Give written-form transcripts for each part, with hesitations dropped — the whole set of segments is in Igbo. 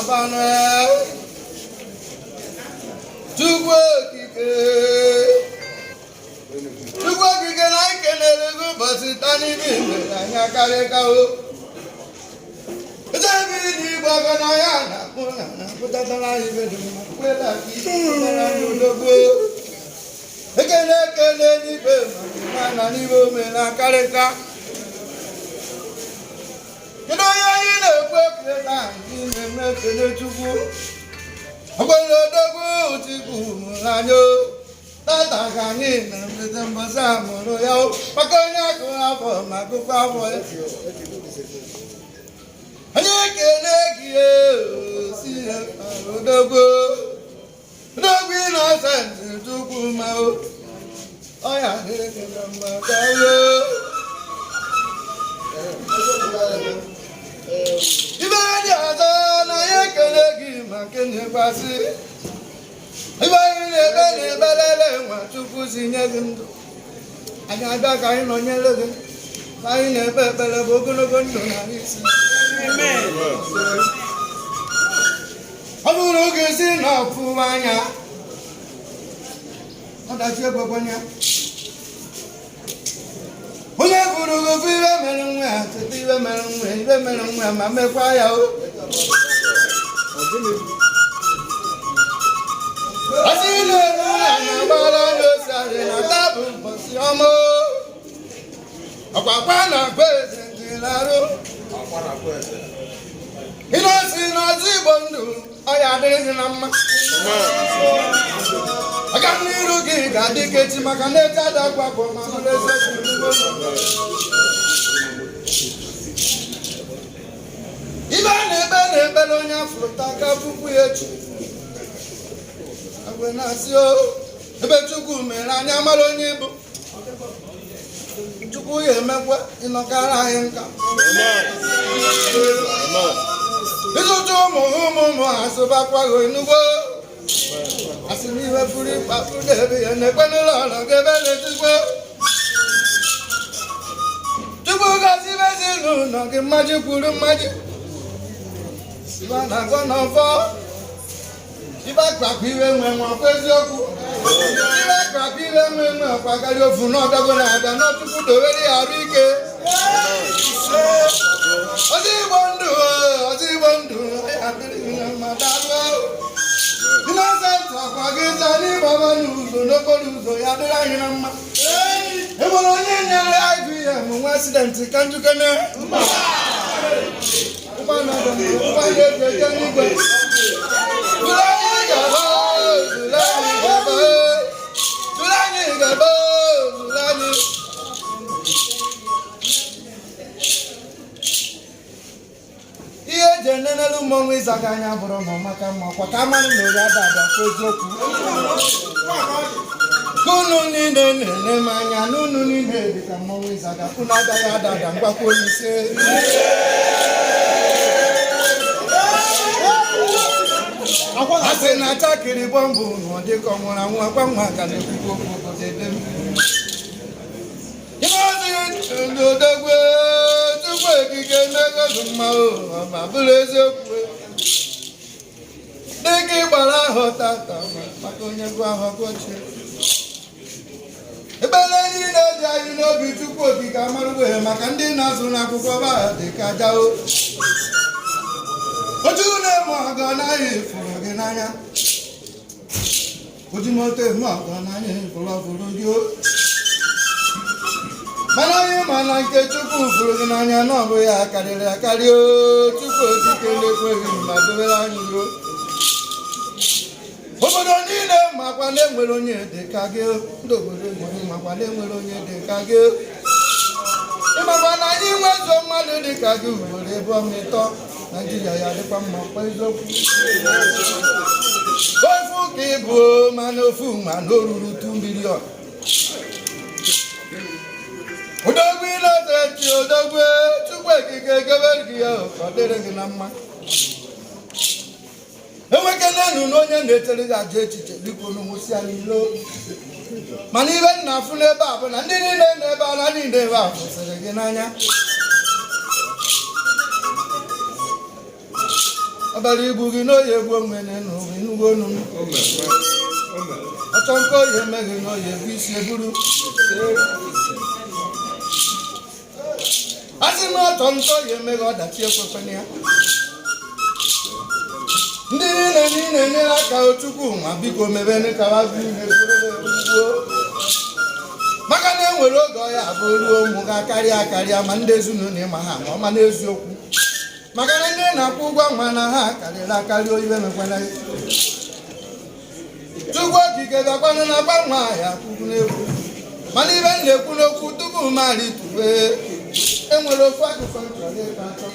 bana Chukwu okike na ikelere gị ụbọchị taa n'ime igbe anya karịka o ezebi n'igbo ọgọ na ya na-akpụ na pụtatara ibe dị mma kwela ka ike gara n'odogbo ekele n'ibe ma na n'ibe ome na karịka kedu onye anyị na-ekwu ekele taa anyị na-eme ekele Chukwu ọgbọnọ odogwu Chukwu mụrụ anyị tata ka anyị na-emete mbọsị amụrụ ya maka onye agụrụ afọ ma agụkwa afọ ya anyị ekele gị si odogwu Innoson Chukwuma ọ ya dịrị gị na mma karịa ibe dị ọzọ na ya ekele gị maka nyekwasị ibe anyị na-ebe na-ebelele nwa Chukwu si nye gị ndụ anyị abịa ka anyị nọnyere gị anyị na-ekpe ekpere bụ ogologo ndụ na isi ọ bụrụ gị si na ọfụma anya ọdachi ekwekwenye onye bụrụ gị ofu ibe mere nwa ya cheta ibe mere nwa ya ma mekwa ya o asị na-eru na na-agbara anya ose arị na tabụ mbọsị ọma ọkwakwa na akwa eze ndị larụ ịnọsi n'ọzọ Igbo ndụ ọ ya adịghị na mma aka n'iru gị ga-adị kechi maka na eche adakwapụ ma bụrụ eziokwu ibe a na-ekpere onye afụrụta aka puku ya echi agwe na-asị o ebe Chukwu mere anyị amara onye bụ Chukwu ya emekwa ịnọkara anyị nka ịzụta ụmụ asụbakwaghị enugbo asị n'ihe pụrụ ịkpapụ ebe ya na-ekpe n'ụlọ ọrụ gị ebe na-etikwe Chukwu gazi bezi n'ụlọ gị mmaji kwuru mmaji ibe a na-agọ n'ọfọ ibe akpakọ iwe nwe ọkwa eziokwu ibe akpakọ iwe nwe ọkwa karịa ofu n'ọdọgo na-abịa n'ọtụtụ dowere ya arụ ike ọzọ Igbo ndụ Innoson ọkwa gị taa n'ịgbaba n'ụzọ n'okporo ụzọ ya dịrị anyị na mma enwere onye nyere IBM nwa asidenti ka njikene ụgbọala eji eje n'igwe dụrụ anyị gaba ihe eji enenelu mmọnwụ ịzaga anya bụrụ na ọmaka mma ọkwa ka amanụ na ori ada ada kwa eziokwu unu niile na-ele m anya na unu niile dị ka mmọnwụ ịzaga unu agaghị ada ada mgbakwa onye ise asị na achakịrị bọmbụ na ọ dịka ọ nwụrụ anwụ akwa nwa ka na-ekwukwu okwu obodo ede m odogwu Chukwu okike megodu mma ma bụrụ eziokwu dịka ịgbara ahụ tata maka onye gụ ahụ ọgọchi ekpere niile dị anyị n'obi Chukwu okike amarụgbeghị maka ndị na-azụ n'akwụkwọ baha dị ka jao oju na-eme ọgọ naghị fụrụ gị n'anya ojimoto eme ọgọ n'anya fụrụ ọfụrụ gị mana onye ma na nke Chukwu fụrụ gị n'anya na ọ bụ ya karịrị akarị Chukwu okike na-ekweghị ma dobere anyị ruo obodo niile makwa na enwere onye dị ka gị ndị obodo niile makwa na enwere onye dị ka gị ịmakwa na anyị nwezo mmadụ dị ka gị ugboro ebe ọmịtọ Naijiria ya dịkwa mma kwa eziokwu ofu ka ịbụ mana ofu ma na o ruru 2 bilion odogwu Innoson odogwu Chukwu okike gobere gị ya ọ dịrị gị na mma enwekenenu na onye na-etere gị aja echiche dịka onumụsi ya n'ilo mana ibe nna afụ n'ebe a bụ na ndị niile na-ebe ala niile ebe a fụsịrị gị n'anya Abali ibu gị n'oye egwu onwene n'ụwa inugbo onu m. Ọchọ nke oye emeghị n'oye egwu isi eburu. Asị na ọchọ nke oye emeghị ọdachi ekwekwana ya. Ndị niile nyere aka Chukwuma biko mebene ka ha bụ ihe kwuo. Maka na enwere oge ọya abụ ruo ụmụ ga karịa ma ndị ezinụlọ ịma ha ma ọma n'eziokwu. Maka na ndị na-akwụ ụgwọ nwa na ha karịrị oyibe mekwana ya. Chukwu okike bịakwanụ na agba nwa ya kwukwu n'egwu. Mana ibe m na-ekwu n'okwu tupu mmadụ itube enwere ofu akụkọ nchọrọ ịkọ achọ.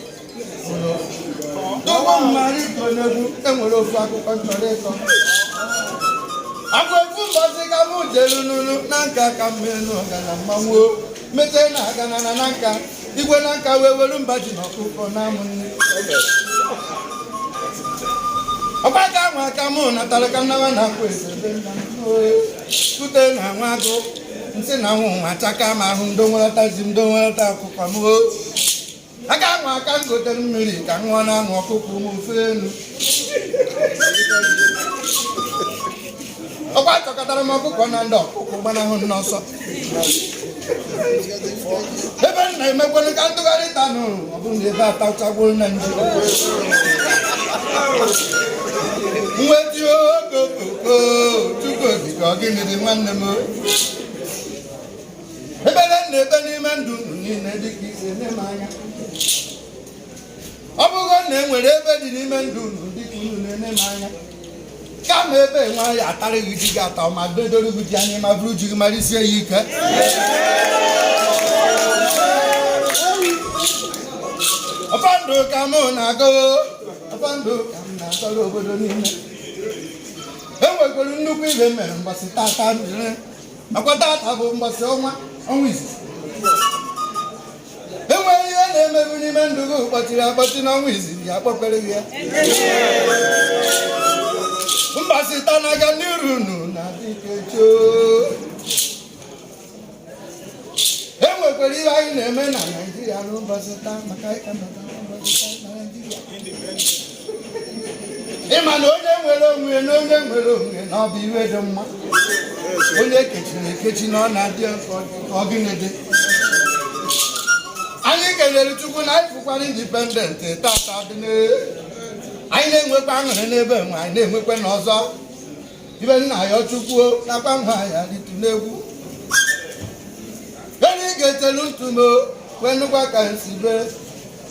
Tupu mmadụ ito n'egwu enwere ofu akụkọ nchọrọ ịkọ. Agwa ofu mbọsị ka mụ jelu n'unu na nka ka mmenu ọgana mmanwụ mete na agana na nka igwe na nka wee were mba ji n'ọkụkọ na-amụ nne. Ọgbaka ahụ aka mụ natara ka nnawa na-akwa eze ebe nna tute na nwa agụ nsị na nwụ nwa chaka ma ahụ ndonwerọta ji ndonwerọta ọkụkọ m aka ahụ aka m gotere mmiri ka nwa na-aṅụ ọkụkọ m ofe elu. Ọkwa chọkọtara m ọkụkọ na ndị ọkụkọ gbanahụ n'ọsọ ebe m na-emekwanụ ka ntụgharịta nụ ọ bụrụ na ebe atachagbuo na nji nweti okokoko Chukwu okike ọgịnị dị nwanne m ebele m na-ebe n'ime ndụ unu niile dịka ise nne m anya. Ọ bụgo na enwere ebe dị n'ime ndụ unu dịka unu na-ene m anya kama ebe nwa ya atarịghị di gị atọ ma bedoro gị di anya ma bụrụ ji gị marisie ya ike. Ọfandụ ka mụ na-agụ ọfandụ ka m na-agọrọ obodo niile. Enwekwara nnukwu ibe mere mbọsị tata akwa tata bụ mbọsị ọnwa izizi. Enwere ihe na-emebu n'ime ndụ gị kpọchiri akpọchi n'ọnwa izizi ya kpọpere gị ya. Mbọsị tanaga n'iru unu na-adịke choo. Enwekwara ihe anyị na-eme na Naịjirịa n'ụbọchị taa maka ịkamata ụbọchị taa na Naịjirịa. Ịma na onye nwere onwe na onye nwere onwe na ọ bụ iwe dị mma. Onye kechiri ekechi na ọ na-adị ọgịnị dị. Anyị kelere Chukwu na anyị fụkwara indipendent tata dị anyị na-enwekwa aṅụrị n'ebe nwe anyị na-enwekwa n'ọzọ ibe nna ya Chukwu nakwa nwa ya dịtụ n'egwu ebe ị ga-etelu ntụmo wee nụkwa ka nsi be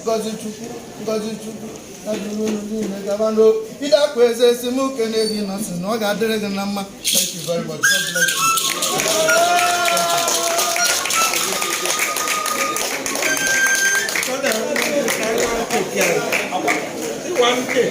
ngọzi Chukwu adụrụ unu niile gaba n'o ịdakwa eze esi m kene gị nọsị na ọ ga-adịrị gị na mma. Thank you very much. God bless you.